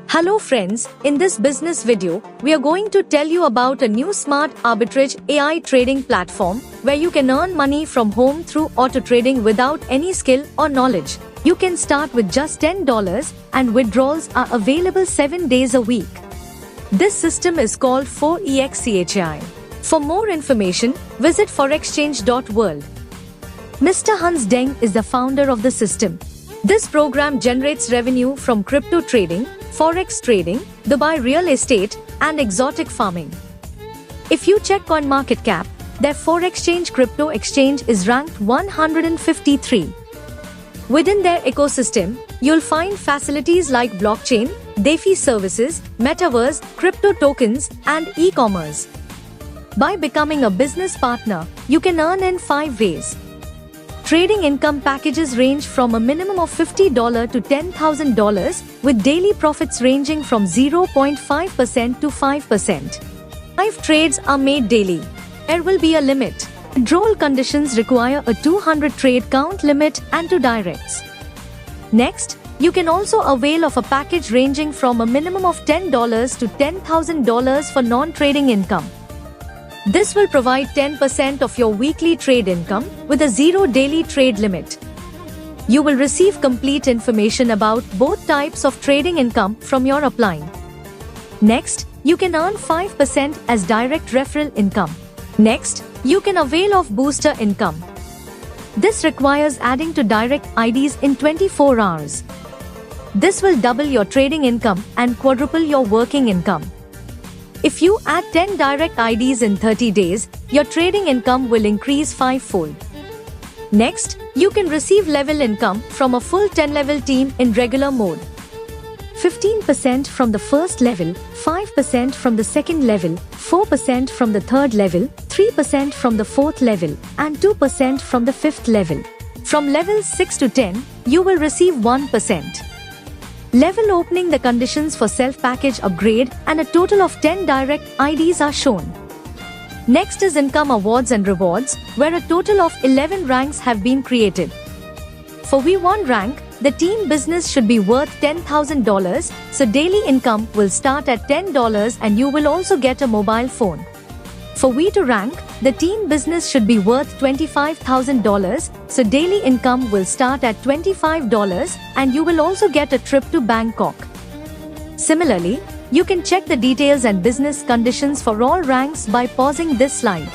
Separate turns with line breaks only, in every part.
Hello friends, in this business video, we are going to tell you about a new smart arbitrage AI trading platform where you can earn money from home through auto trading without any skill or knowledge. You can start with just $10 and withdrawals are available 7 days a week. This system is called ForexChain. For more information, visit forexchange.world. Mr. Hans Deng is the founder of the system. This program generates revenue from crypto trading, forex trading, Dubai real estate, and exotic farming. If you check CoinMarketCap, their ForexChange crypto exchange is ranked 153. Within their ecosystem, you'll find facilities like blockchain, DeFi services, metaverse, crypto tokens, and e-commerce. By becoming a business partner, you can earn in 5 ways. Trading income packages range from a minimum of $50 to $10,000, with daily profits ranging from 0.5% to 5%. 5 trades are made daily. There will be a limit. Withdrawal conditions require a 200 trade count limit and 2 directs. Next, you can also avail of a package ranging from a minimum of $10 to $10,000 for non-trading income. This will provide 10% of your weekly trade income with a 0 daily trade limit. You will receive complete information about both types of trading income from your upline. Next, you can earn 5% as direct referral income. Next, you can avail of booster income. This requires adding to direct IDs in 24 hours. This will double your trading income and quadruple your working income. If you add 10 direct IDs in 30 days, your trading income will increase 5-fold. Next, you can receive level income from a full 10-level team in regular mode. 15% from the first level, 5% from the second level, 4% from the third level, 3% from the fourth level, and 2% from the fifth level. From levels 6 to 10, you will receive 1%. Level opening the conditions for self-package upgrade and a total of 10 direct IDs are shown. Next is income awards and rewards, where a total of 11 ranks have been created. For V1 rank, the team business should be worth $10,000, so daily income will start at $10 and you will also get a mobile phone. For V2 rank, the team business should be worth $25,000, so daily income will start at $25 and you will also get a trip to Bangkok. Similarly, you can check the details and business conditions for all ranks by pausing this slide.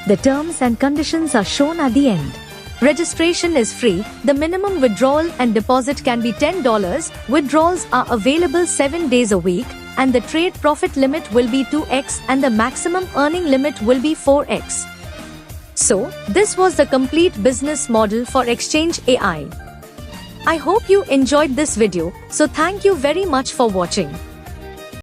The terms and conditions are shown at the end. Registration is free, the minimum withdrawal and deposit can be $10, withdrawals are available 7 days a week, and the trade profit limit will be 2x and the maximum earning limit will be 4x. So, this was the complete business model for Exchange AI. I hope you enjoyed this video, so thank you very much for watching.